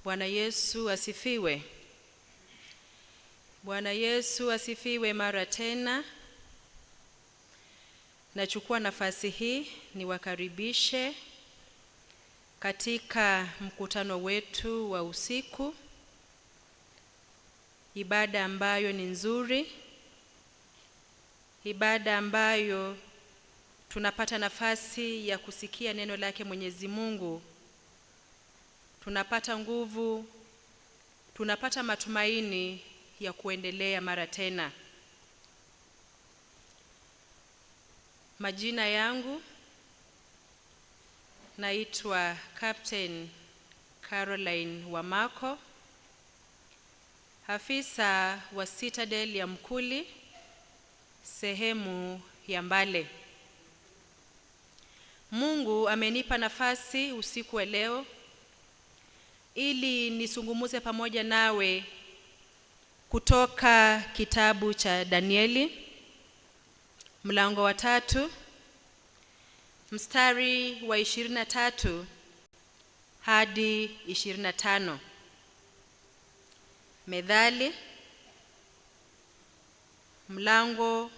Bwana Yesu asifiwe. Bwana Yesu asifiwe mara tena. Nachukua nafasi hii niwakaribishe katika mkutano wetu wa usiku. Ibada ambayo ni nzuri. Ibada ambayo tunapata nafasi ya kusikia neno lake Mwenyezi Mungu. Tunapata nguvu, tunapata matumaini ya kuendelea mara tena. Majina yangu naitwa Captain Caroline Wamako, afisa wa Citadel ya Mkuli, sehemu ya Mbale. Mungu amenipa nafasi usiku wa leo ili nisungumuze pamoja nawe kutoka kitabu cha Danieli mlango wa 3 mstari wa 23 hadi 25. Methali mlango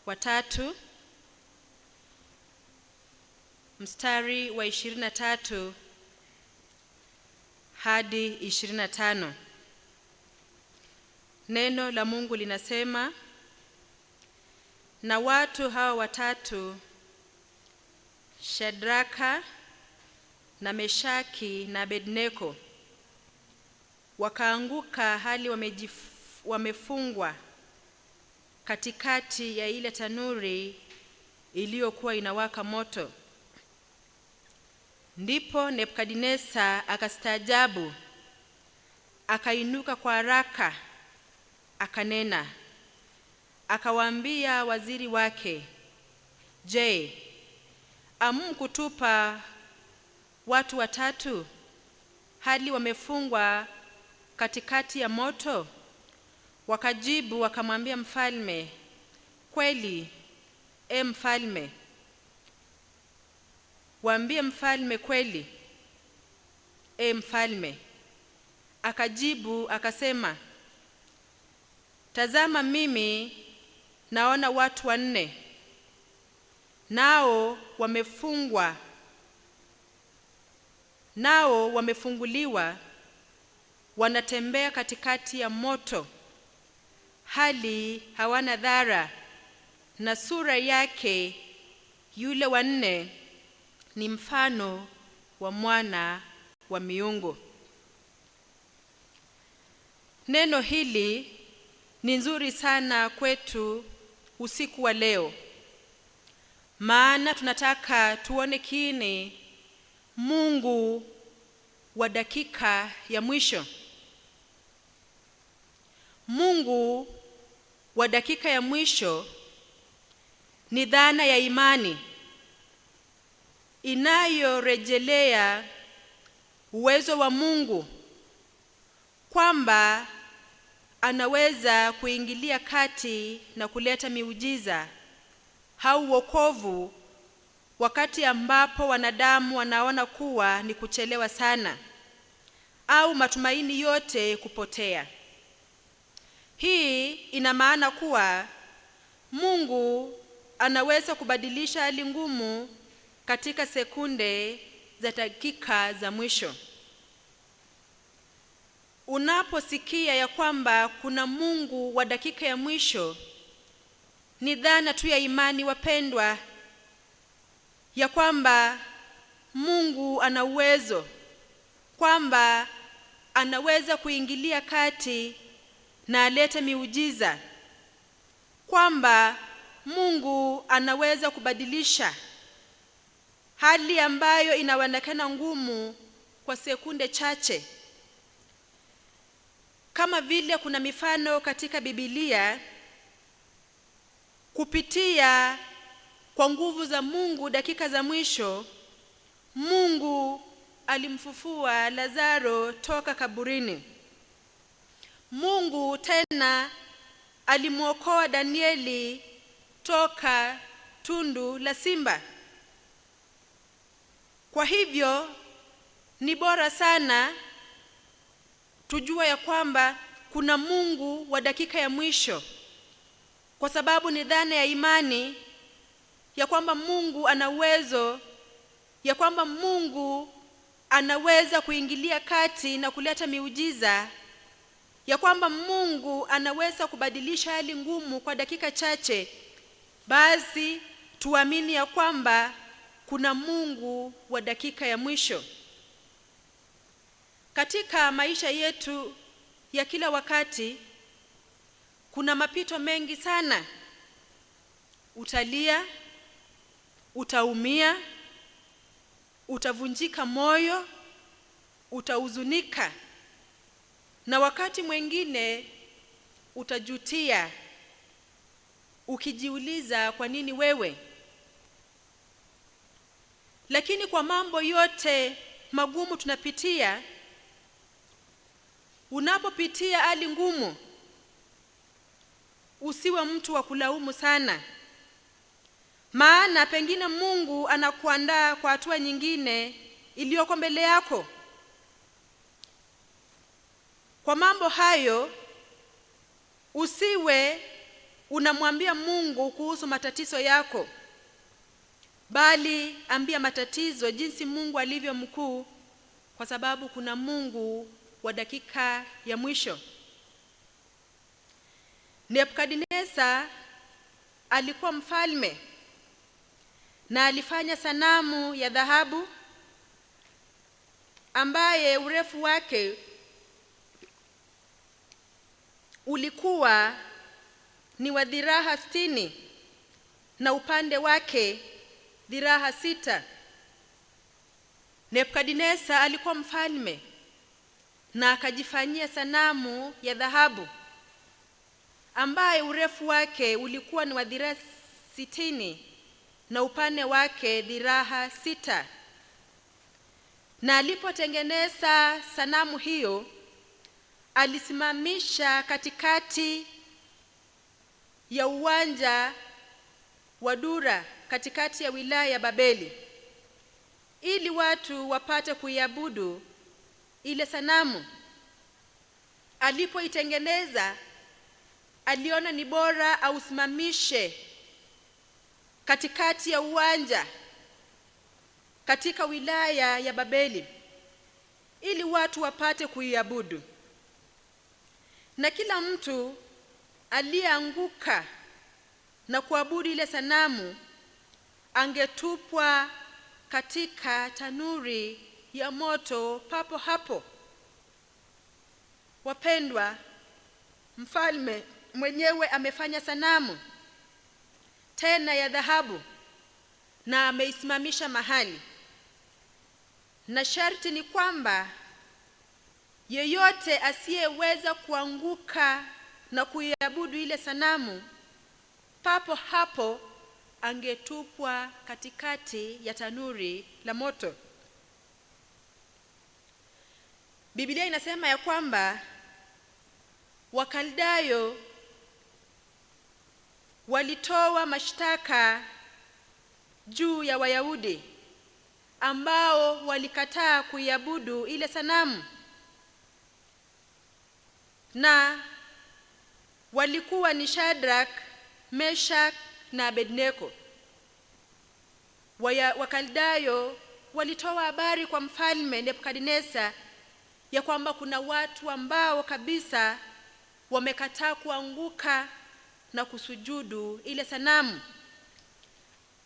wa 3 mstari wa 23 hadi 25. Neno la Mungu linasema, na watu hao watatu, Shadraka na Meshaki na Abednego, wakaanguka hali wamefungwa katikati ya ile tanuri iliyokuwa inawaka moto. Ndipo Nebukadneza akastaajabu, akainuka kwa haraka, akanena, akawaambia waziri wake, je, hamkutupa watu watatu hali wamefungwa katikati ya moto? Wakajibu wakamwambia mfalme, kweli, mfalme. Waambie mfalme kweli, mfalme. Akajibu akasema, tazama, mimi naona watu 4, nao wamefunguliwa, wanatembea katikati ya moto, hali hawana dhara, na sura yake yule wa 4 ni mfano wa mwana wa miungu. Neno hili ni nzuri sana kwetu usiku wa leo, maana tunataka tuone kiini Mungu wa dakika ya mwisho. Mungu wa dakika ya mwisho ni dhana ya imani inayorejelea uwezo wa Mungu kwamba anaweza kuingilia kati na kuleta miujiza au wokovu wakati ambapo wanadamu wanaona kuwa ni kuchelewa sana au matumaini yote kupotea. Hii ina maana kuwa Mungu anaweza kubadilisha hali ngumu katika sekunde za dakika za mwisho. Unaposikia ya kwamba kuna Mungu wa dakika ya mwisho, ni dhana tu ya imani wapendwa, ya kwamba Mungu ana uwezo, kwamba anaweza kuingilia kati na alete miujiza, kwamba Mungu anaweza kubadilisha hali ambayo inaonekana ngumu kwa sekunde chache. Kama vile kuna mifano katika Biblia, kupitia kwa nguvu za Mungu dakika za mwisho, Mungu alimfufua Lazaro toka kaburini. Mungu tena alimuokoa Danieli toka tundu la simba. Kwa hivyo ni bora sana tujua ya kwamba kuna Mungu wa dakika ya mwisho, kwa sababu ni dhana ya imani ya kwamba Mungu ana uwezo, ya kwamba Mungu anaweza kuingilia kati na kuleta miujiza, ya kwamba Mungu anaweza kubadilisha hali ngumu kwa dakika chache. Basi tuamini ya kwamba kuna Mungu wa dakika ya mwisho. Katika maisha yetu ya kila wakati kuna mapito mengi sana. Utalia, utaumia, utavunjika moyo, utahuzunika, na wakati mwingine utajutia ukijiuliza kwa nini wewe. Lakini kwa mambo yote magumu tunapitia, unapopitia hali ngumu, usiwe mtu wa kulaumu sana, maana pengine Mungu anakuandaa kwa hatua nyingine iliyoko mbele yako. Kwa mambo hayo, usiwe unamwambia Mungu kuhusu matatizo yako, bali ambia matatizo jinsi Mungu alivyo mkuu, kwa sababu kuna Mungu wa dakika ya mwisho. Nebukadneza alikuwa mfalme na alifanya sanamu ya dhahabu ambaye urefu wake ulikuwa ni wa dhiraha 60 na upande wake dhiraha 6. Nebukadneza alikuwa mfalme na akajifanyia sanamu ya dhahabu ambaye urefu wake ulikuwa ni wa dhiraha 60 na upande wake dhiraha 6. Na alipotengeneza sanamu hiyo, alisimamisha katikati ya uwanja wa Dura, katikati ya wilaya ya Babeli, ili watu wapate kuiabudu ile sanamu. Alipoitengeneza, aliona ni bora ausimamishe katikati ya uwanja katika wilaya ya Babeli, ili watu wapate kuiabudu. Na kila mtu aliyeanguka na kuabudu ile sanamu angetupwa katika tanuri ya moto papo hapo. Wapendwa, mfalme mwenyewe amefanya sanamu tena ya dhahabu na ameisimamisha mahali, na sharti ni kwamba yeyote asiyeweza kuanguka na kuiabudu ile sanamu papo hapo angetupwa katikati ya tanuri la moto. Biblia inasema ya kwamba Wakaldayo walitoa mashtaka juu ya Wayahudi ambao walikataa kuiabudu ile sanamu, na walikuwa ni Shadrach, Meshach na Abednego. Wakaldayo walitoa habari kwa mfalme Nebukadneza ya kwamba kuna watu ambao kabisa wamekataa kuanguka na kusujudu ile sanamu.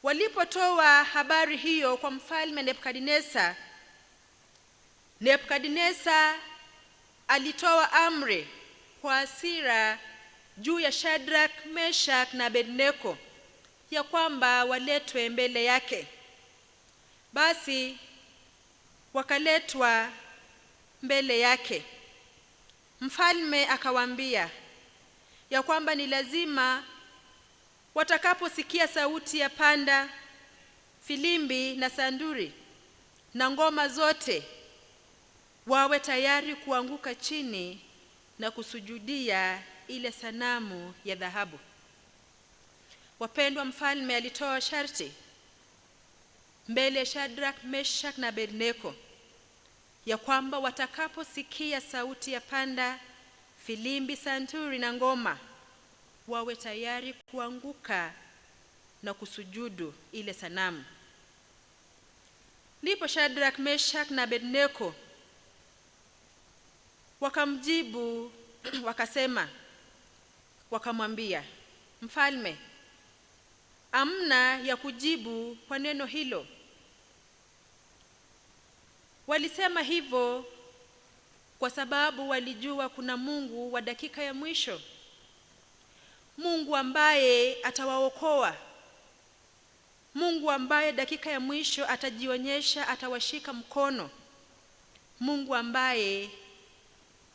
Walipotoa habari hiyo kwa mfalme Nebukadneza, Nebukadneza alitoa amri kwa hasira juu ya Shadrach, Meshach na Abednego ya kwamba waletwe mbele yake. Basi wakaletwa mbele yake. Mfalme akawaambia ya kwamba ni lazima watakaposikia sauti ya panda, filimbi na sanduri na ngoma zote, wawe tayari kuanguka chini na kusujudia ile sanamu ya dhahabu. Wapendwa, mfalme alitoa sharti mbele ya Shadrach, Meshach na Abednego ya kwamba watakaposikia sauti ya panda, filimbi, santuri na ngoma, wawe tayari kuanguka na kusujudu ile sanamu. Ndipo Shadrach, Meshach na Abednego wakamjibu wakasema, wakamwambia mfalme, amna ya kujibu kwa neno hilo. Walisema hivyo kwa sababu walijua kuna Mungu wa dakika ya mwisho, Mungu ambaye atawaokoa, Mungu ambaye dakika ya mwisho atajionyesha, atawashika mkono, Mungu ambaye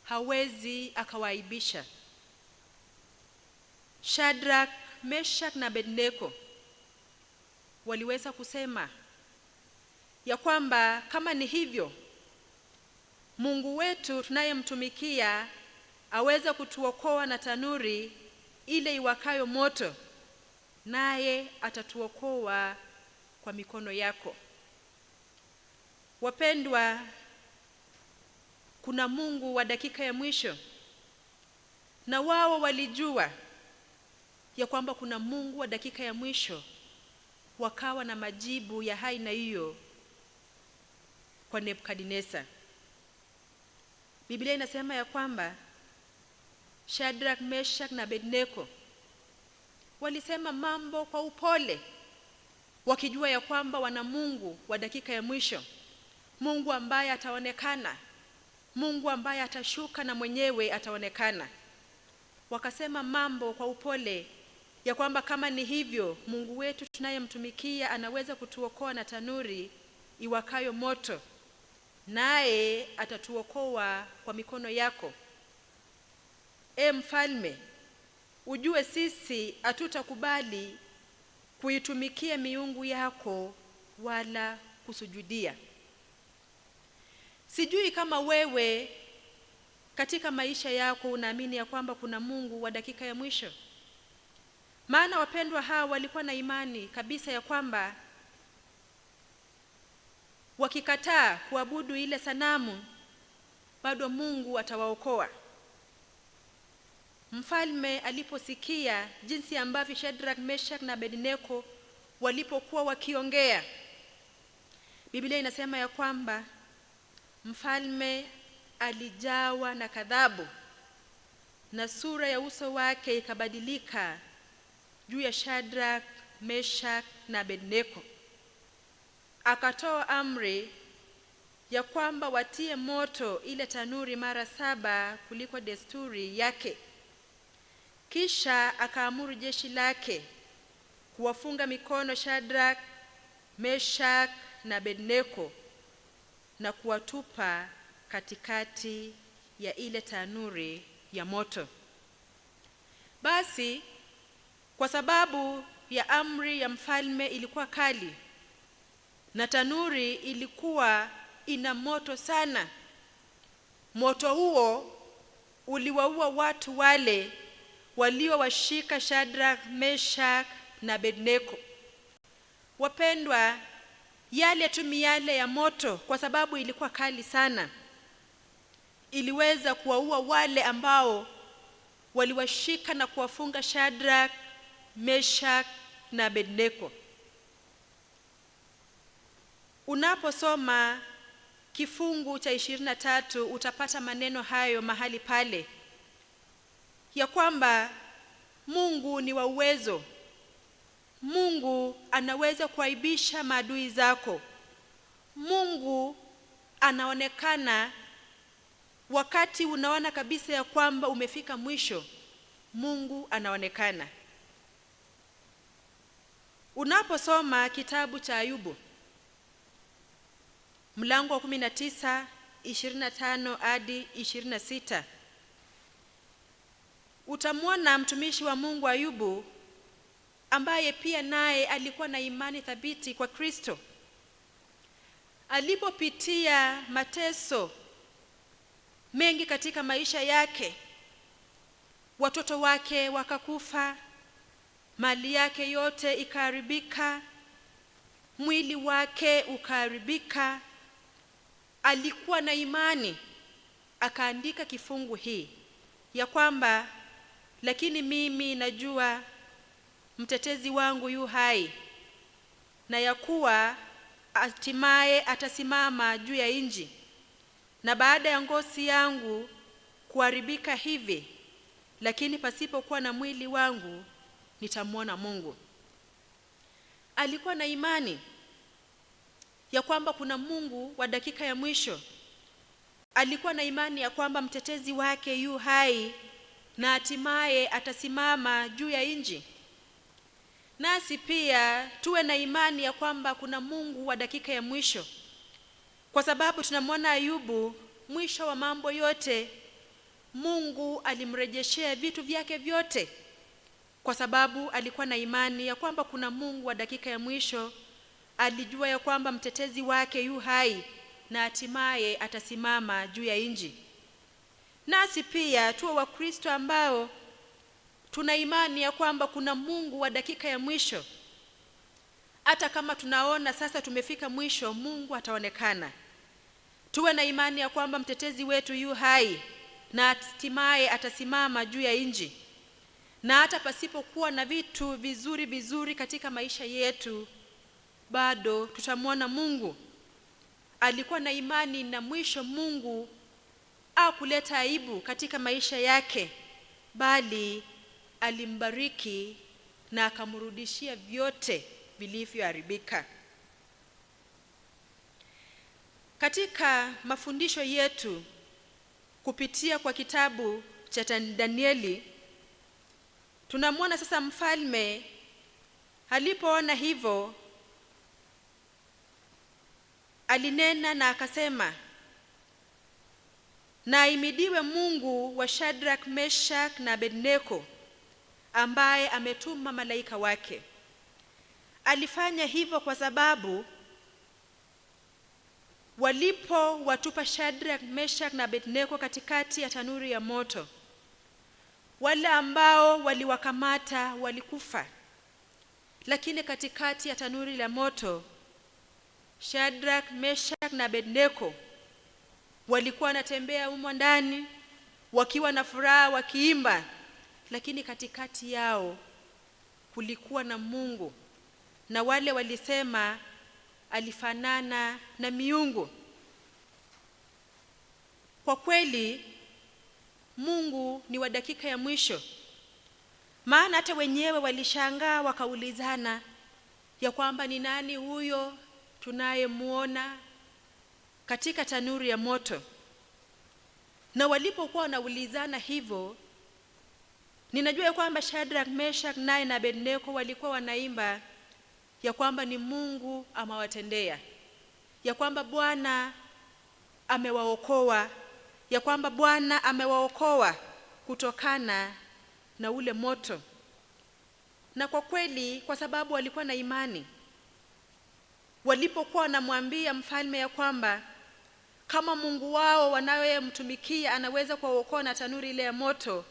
hawezi akawaaibisha. Shadrach, Meshach na Abednego waliweza kusema ya kwamba kama ni hivyo, Mungu wetu tunayemtumikia aweza kutuokoa na tanuri ile iwakayo moto, naye atatuokoa kwa mikono yako. Wapendwa, kuna Mungu wa dakika ya mwisho, na wao walijua ya kwamba kuna Mungu wa dakika ya mwisho, wakawa na majibu ya aina hiyo kwa Nebukadneza. Biblia inasema ya kwamba Shadrach, Meshach na Abednego walisema mambo kwa upole, wakijua ya kwamba wana Mungu wa dakika ya mwisho, Mungu ambaye ataonekana, Mungu ambaye atashuka na mwenyewe ataonekana. Wakasema mambo kwa upole ya kwamba kama ni hivyo, Mungu wetu tunayemtumikia anaweza kutuokoa na tanuri iwakayo moto, naye atatuokoa kwa mikono yako. Mfalme, ujue sisi hatutakubali kuitumikia miungu yako wala kusujudia. Sijui kama wewe katika maisha yako unaamini ya kwamba kuna Mungu wa dakika ya mwisho. Maana wapendwa, hawa walikuwa na imani kabisa ya kwamba wakikataa kuabudu ile sanamu, bado Mungu atawaokoa. Mfalme aliposikia jinsi ambavyo Shadrach, Meshach na Abednego walipokuwa wakiongea, Biblia inasema ya kwamba mfalme alijawa na ghadhabu na sura ya uso wake ikabadilika juu ya Shadrach, Meshach na Abednego. Akatoa amri ya kwamba watie moto ile tanuri mara 7 kuliko desturi yake. Kisha akaamuru jeshi lake kuwafunga mikono Shadrach, Meshach na Abednego na kuwatupa katikati ya ile tanuri ya moto. Basi kwa sababu ya amri ya mfalme ilikuwa kali na tanuri ilikuwa ina moto sana, moto huo uliwaua watu wale waliowashika Shadrach, Meshach na Abednego. Wapendwa, yale tu miale ya moto, kwa sababu ilikuwa kali sana, iliweza kuwaua wale ambao waliwashika na kuwafunga Shadrach, Meshach na Abednego. Unaposoma kifungu cha 23 utapata maneno hayo mahali pale ya kwamba Mungu ni wa uwezo. Mungu anaweza kuaibisha maadui zako. Mungu anaonekana wakati unaona kabisa ya kwamba umefika mwisho. Mungu anaonekana. Unaposoma kitabu cha Ayubu mlango wa 19 25 hadi 26, utamwona mtumishi wa Mungu Ayubu ambaye pia naye alikuwa na imani thabiti kwa Kristo. Alipopitia mateso mengi katika maisha yake, watoto wake wakakufa, mali yake yote ikaharibika, mwili wake ukaharibika, alikuwa na imani, akaandika kifungu hii ya kwamba lakini mimi najua mtetezi wangu yu hai, na ya kuwa hatimaye atasimama juu ya nchi, na baada ya ngozi yangu kuharibika hivi, lakini pasipokuwa na mwili wangu nitamwona Mungu. Alikuwa na imani ya kwamba kuna Mungu wa dakika ya mwisho. Alikuwa na imani ya kwamba mtetezi wake yu hai na hatimaye atasimama juu ya nchi. Nasi pia tuwe na imani ya kwamba kuna Mungu wa dakika ya mwisho, kwa sababu tunamwona Ayubu, mwisho wa mambo yote Mungu alimrejeshea vitu vyake vyote, kwa sababu alikuwa na imani ya kwamba kuna Mungu wa dakika ya mwisho. Alijua ya kwamba mtetezi wake yu hai na hatimaye atasimama juu ya nchi. Nasi pia tuwe Wakristo ambao tuna imani ya kwamba kuna Mungu wa dakika ya mwisho. Hata kama tunaona sasa tumefika mwisho, Mungu ataonekana. Tuwe na imani ya kwamba mtetezi wetu yu hai na hatimaye atasimama juu ya nchi. Na hata pasipokuwa na vitu vizuri katika maisha yetu, bado tutamwona Mungu. Alikuwa na imani na mwisho Mungu hakuleta aibu katika maisha yake, bali alimbariki na akamrudishia vyote vilivyoharibika. Katika mafundisho yetu kupitia kwa kitabu cha Danieli, tunamwona sasa mfalme alipoona hivyo, alinena na akasema, na ahimidiwe Mungu wa Shadrach, Meshach na Abednego, ambaye ametuma malaika wake. Alifanya hivyo kwa sababu walipo watupa Shadrach, Meshach na Abednego katikati ya tanuri ya moto, wale ambao waliwakamata walikufa. Lakini katikati ya tanuri la moto, Shadrach, Meshach na Abednego walikuwa wanatembea humo ndani wakiwa na furaha, wakiimba, lakini katikati yao kulikuwa na Mungu, na wale walisema alifanana na miungu. Kwa kweli Mungu ni wa dakika ya mwisho, maana hata wenyewe walishangaa wakaulizana ya kwamba ni nani huyo tunayemuona katika tanuri ya moto. Na walipokuwa wanaulizana hivyo, ninajua ya kwamba Shadrach, Meshach naye na Abednego walikuwa wanaimba ya kwamba ni Mungu amewatendea, ya kwamba Bwana amewaokoa, ya kwamba Bwana amewaokoa kutokana na ule moto. Na kwa kweli, kwa sababu walikuwa na imani, walipokuwa wanamwambia mfalme ya kwamba kama Mungu wao wanayemtumikia anaweza kuwaokoa na tanuri ile ya moto,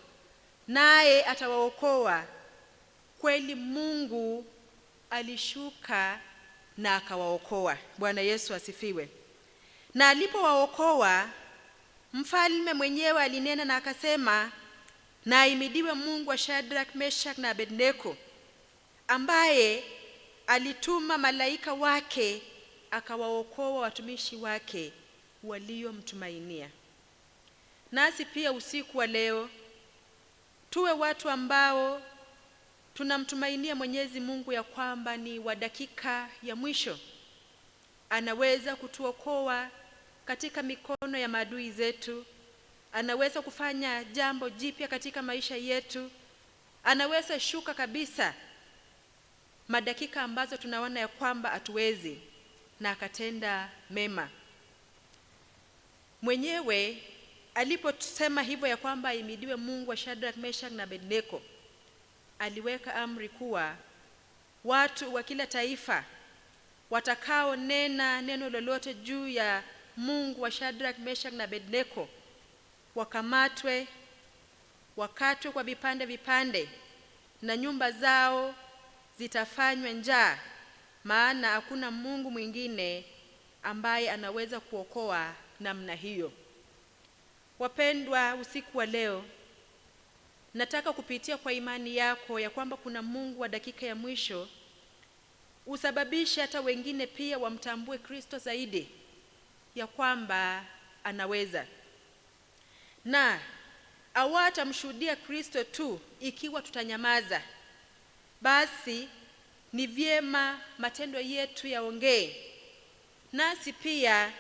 naye atawaokoa, kweli Mungu alishuka na akawaokoa. Bwana Yesu asifiwe. Na alipowaokoa, mfalme mwenyewe alinena na akasema, na ahimidiwe Mungu wa Shadrach, Meshach na Abednego, ambaye alituma malaika wake akawaokoa watumishi wake waliomtumainia. Nasi pia usiku wa leo tuwe watu ambao tunamtumainia Mwenyezi Mungu ya kwamba ni wa dakika ya mwisho. Anaweza kutuokoa katika mikono ya maadui zetu. Anaweza kufanya jambo jipya katika maisha yetu. Anaweza shuka kabisa madakika ambazo tunaona ya kwamba hatuwezi, na akatenda mema. Mwenyewe aliposema hivyo ya kwamba ahimidiwe Mungu wa Shadrach, Meshach na Abednego, aliweka amri kuwa watu wa kila taifa watakao nena neno lolote juu ya Mungu wa Shadrach, Meshach na Abednego wakamatwe, wakatwe kwa vipande, na nyumba zao zitafanywa njaa, maana hakuna Mungu mwingine ambaye anaweza kuokoa namna hiyo. Wapendwa, usiku wa leo nataka kupitia kwa imani yako ya kwamba kuna Mungu wa dakika ya mwisho usababishe hata wengine pia wamtambue Kristo zaidi, ya kwamba anaweza, na hawatamshuhudia Kristo tu ikiwa tutanyamaza. Basi ni vyema matendo yetu yaongee, nasi pia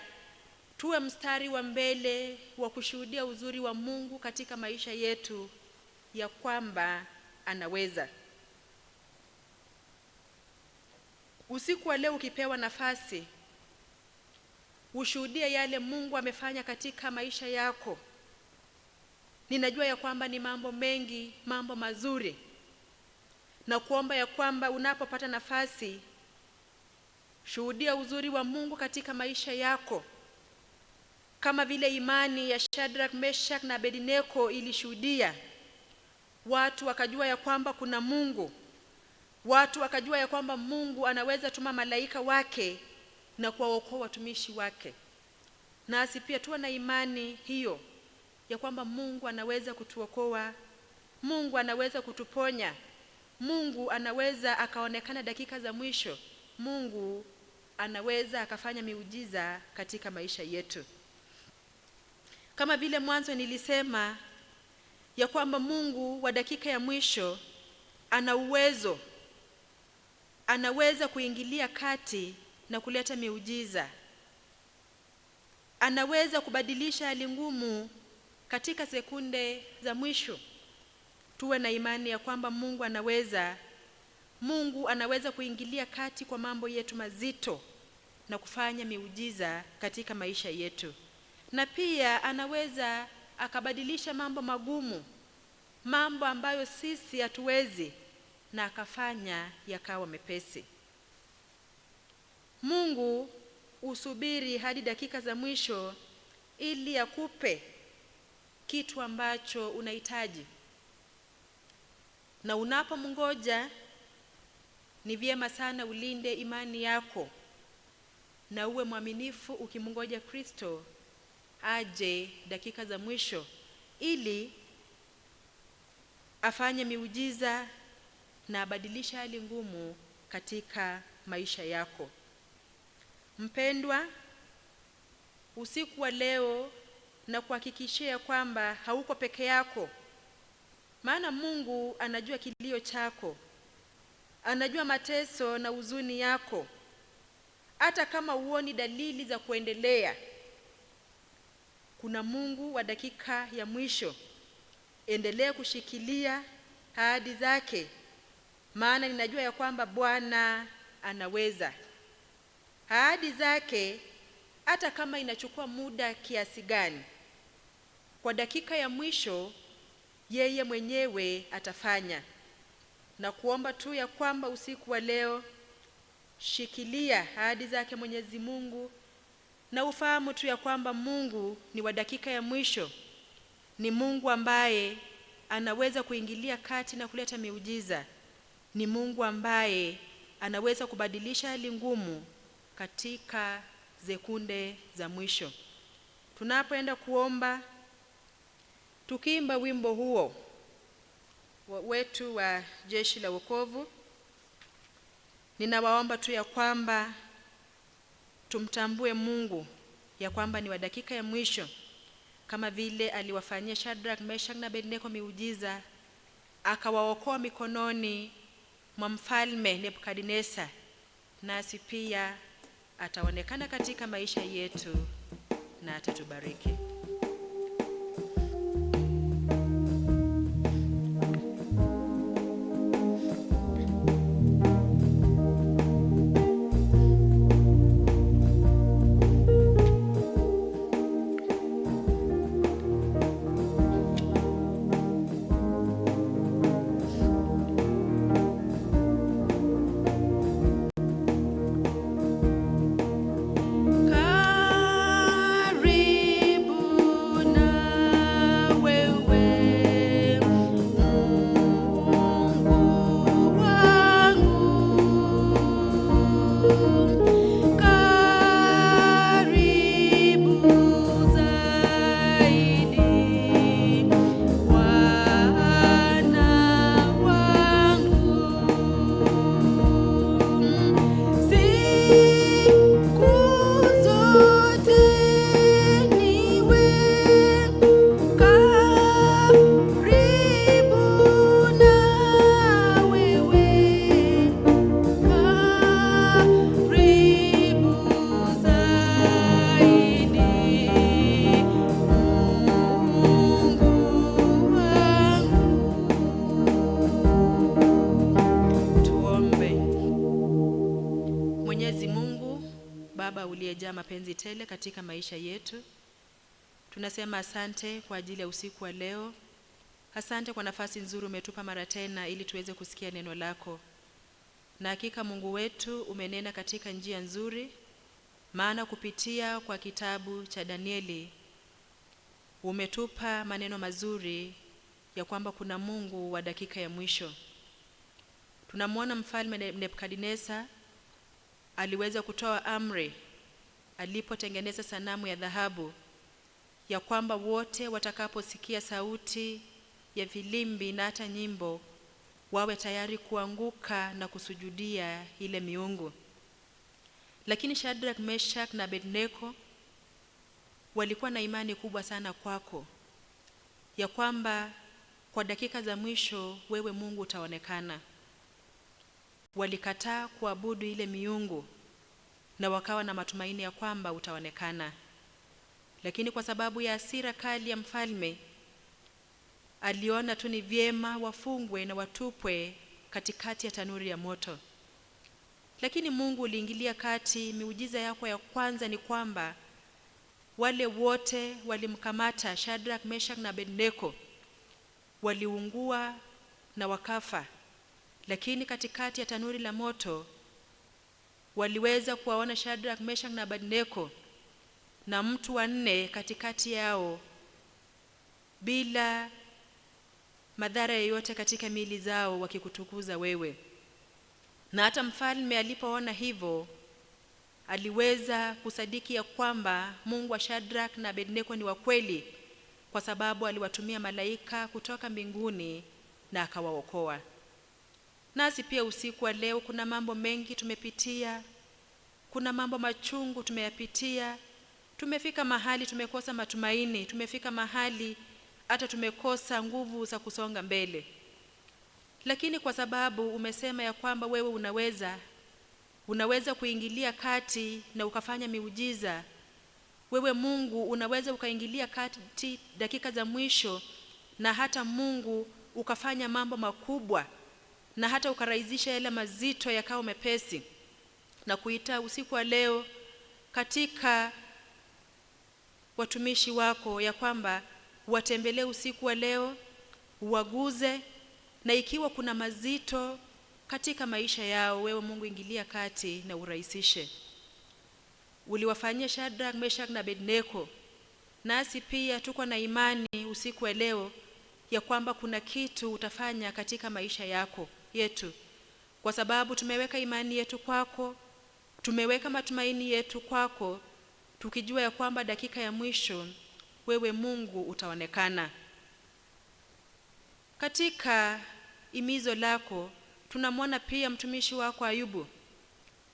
tuwe mstari wa mbele wa kushuhudia uzuri wa Mungu katika maisha yetu, ya kwamba anaweza. Usiku wa leo ukipewa nafasi ushuhudie yale Mungu amefanya katika maisha yako. Ninajua ya kwamba ni mambo mengi, mambo mazuri, na kuomba ya kwamba unapopata nafasi shuhudia uzuri wa Mungu katika maisha yako, kama vile imani ya Shadrach, Meshach na Abednego ilishuhudia. Watu wakajua ya kwamba kuna Mungu, watu wakajua ya kwamba Mungu anaweza tuma malaika wake na kuwaokoa watumishi wake. Nasi pia tuwe na imani hiyo ya kwamba Mungu anaweza kutuokoa, Mungu anaweza kutuponya, Mungu anaweza akaonekana dakika za mwisho, Mungu anaweza akafanya miujiza katika maisha yetu. Kama vile mwanzo nilisema ya kwamba Mungu wa dakika ya mwisho ana uwezo, anaweza kuingilia kati na kuleta miujiza. Anaweza kubadilisha hali ngumu katika sekunde za mwisho. Tuwe na imani ya kwamba Mungu anaweza kuingilia kati kwa mambo yetu mazito na kufanya miujiza katika maisha yetu. Na pia anaweza akabadilisha mambo magumu, mambo ambayo sisi hatuwezi, na akafanya yakawa mepesi. Mungu usubiri hadi dakika za mwisho ili akupe kitu ambacho unahitaji. Na unapomngoja ni vyema sana ulinde imani yako na uwe mwaminifu ukimngoja Kristo aje dakika za mwisho ili afanye miujiza na abadilisha hali ngumu katika maisha yako. Mpendwa, usiku wa leo na kuhakikishia kwamba hauko peke yako, maana Mungu anajua kilio chako, anajua mateso na huzuni yako. Hata kama huoni dalili za kuendelea, kuna Mungu wa dakika ya mwisho. Endelea kushikilia ahadi zake, maana ninajua ya kwamba Bwana anaweza. Ahadi zake, hata kama inachukua muda kiasi gani, kwa dakika ya mwisho yeye mwenyewe atafanya. Na kuomba tu ya kwamba usiku wa leo shikilia ahadi zake Mwenyezi Mungu, na ufahamu tu ya kwamba Mungu ni wa dakika ya mwisho, ni Mungu ambaye anaweza kuingilia kati na kuleta miujiza, ni Mungu ambaye anaweza kubadilisha hali ngumu katika sekunde za mwisho. Tunapoenda kuomba, tukiimba wimbo huo wetu wa Jeshi la Wokovu, ninawaomba tu ya kwamba tumtambue Mungu ya kwamba ni wa dakika ya mwisho, kama vile aliwafanyia Shadrach, Meshach na Abednego miujiza, akawaokoa mikononi mwa mfalme Nebukadneza. Nasi pia ataonekana katika maisha yetu na atatubariki. Karibu aliyejaa mapenzi tele katika maisha yetu. Tunasema asante kwa ajili ya usiku wa leo. Asante kwa nafasi nzuri umetupa mara tena ili tuweze kusikia neno lako. Na hakika Mungu wetu umenena katika njia nzuri, maana kupitia kwa kitabu cha Danieli umetupa maneno mazuri ya kwamba kuna Mungu wa dakika ya mwisho. Tunamwona mfalme Nebukadneza aliweza kutoa amri alipotengeneza sanamu ya dhahabu ya kwamba wote watakaposikia sauti ya vilimbi na hata nyimbo wawe tayari kuanguka na kusujudia ile miungu. Lakini Shadrach, Meshach na Abednego walikuwa na imani kubwa sana kwako ya kwamba kwa dakika za mwisho wewe Mungu utaonekana. Walikataa kuabudu ile miungu na wakawa na matumaini ya kwamba utaonekana. Lakini kwa sababu ya hasira kali ya mfalme, aliona tu ni vyema wafungwe na watupwe katikati ya tanuri ya moto. Lakini Mungu uliingilia kati. Miujiza yako ya kwanza ni kwamba wale wote walimkamata Shadrach, Meshach na Abednego, waliungua na wakafa. Lakini katikati ya tanuri la moto waliweza kuwaona Shadrach, Meshach na Abednego na mtu wa nne katikati yao bila madhara yoyote katika miili zao, wakikutukuza wewe. Na hata mfalme alipoona hivyo aliweza kusadiki ya kwamba Mungu wa Shadrach na Abednego ni wa kweli, kwa sababu aliwatumia malaika kutoka mbinguni na akawaokoa. Nasi pia usiku wa leo kuna mambo mengi tumepitia, kuna mambo machungu tumeyapitia. Tumefika mahali tumekosa matumaini, tumefika mahali hata tumekosa nguvu za kusonga mbele. Lakini kwa sababu umesema ya kwamba wewe unaweza kuingilia kati na ukafanya miujiza, wewe Mungu unaweza ukaingilia kati dakika za mwisho, na hata Mungu ukafanya mambo makubwa, na hata ukarahisisha yale mazito yakao mepesi. Na kuita usiku wa leo katika watumishi wako ya kwamba watembelee usiku wa leo, uwaguze, na ikiwa kuna mazito katika maisha yao, wewe Mungu ingilia kati na urahisishe. Uliwafanyia Shadrach, Meshach na Abednego, nasi pia tuko na imani usiku wa leo ya kwamba kuna kitu utafanya katika maisha yako yetu, kwa sababu tumeweka imani yetu kwako, tumeweka matumaini yetu kwako, tukijua ya kwamba dakika ya mwisho wewe Mungu utaonekana. Katika imizo lako tunamwona pia mtumishi wako Ayubu,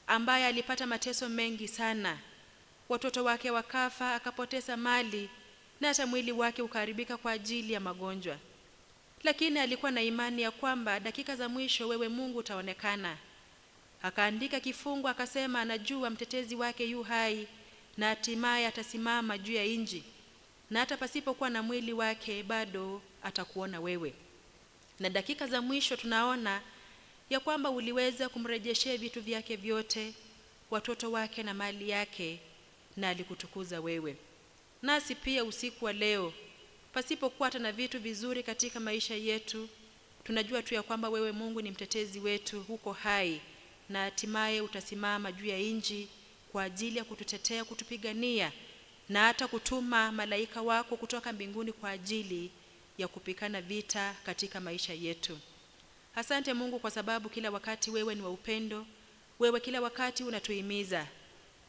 ambaye alipata mateso mengi sana. Watoto wake wakafa, akapoteza mali, na hata mwili wake ukaharibika kwa ajili ya magonjwa. Lakini alikuwa na imani ya kwamba dakika za mwisho wewe Mungu utaonekana. Akaandika kifungu akasema anajua mtetezi wake yu hai na hatimaye atasimama juu ya nchi, na hata pasipokuwa na mwili wake bado atakuona wewe. Na dakika za mwisho tunaona ya kwamba uliweza kumrejeshea vitu vyake vyote, watoto wake na mali yake, na alikutukuza wewe. Nasi pia usiku wa leo, pasipokuwa hata na vitu vizuri katika maisha yetu, tunajua tu ya kwamba wewe Mungu ni mtetezi wetu, huko hai, na hatimaye utasimama juu ya nchi kwa ajili ya kututetea, kutupigania, na hata kutuma malaika wako kutoka mbinguni kwa ajili ya kupigana vita katika maisha yetu. Asante Mungu kwa sababu kila wakati wewe ni wa upendo, wewe kila wakati unatuhimiza.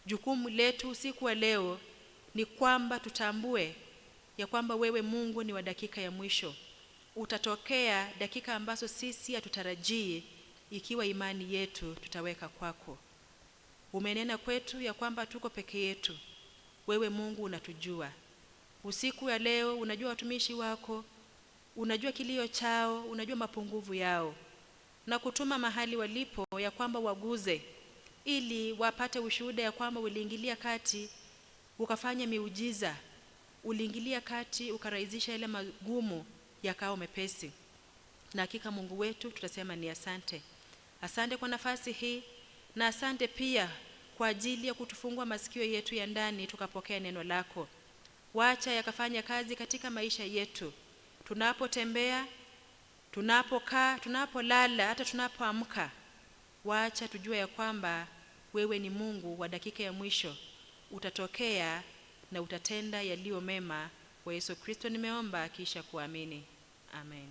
Jukumu letu usiku wa leo ni kwamba tutambue ya kwamba wewe Mungu ni wa dakika ya mwisho. Utatokea dakika ambazo sisi hatutarajii, ikiwa imani yetu tutaweka kwako. Umenena kwetu ya kwamba tuko peke yetu, wewe Mungu unatujua. Usiku wa leo unajua watumishi wako, unajua kilio chao, unajua mapungufu yao, na kutuma mahali walipo ya kwamba waguze, ili wapate ushuhuda ya kwamba uliingilia kati ukafanya miujiza, uliingilia kati ukarahisisha yale magumu yakao mepesi. Na hakika Mungu wetu tutasema ni asante. Asante kwa nafasi hii, na asante pia kwa ajili ya kutufungua masikio yetu ya ndani tukapokea neno lako. Wacha yakafanya kazi katika maisha yetu, tunapotembea, tunapokaa, tunapolala, hata tunapoamka. Wacha tujue ya kwamba wewe ni Mungu wa dakika ya mwisho, utatokea na utatenda yaliyo mema. Kwa Yesu Kristo nimeomba kisha kuamini. Amen.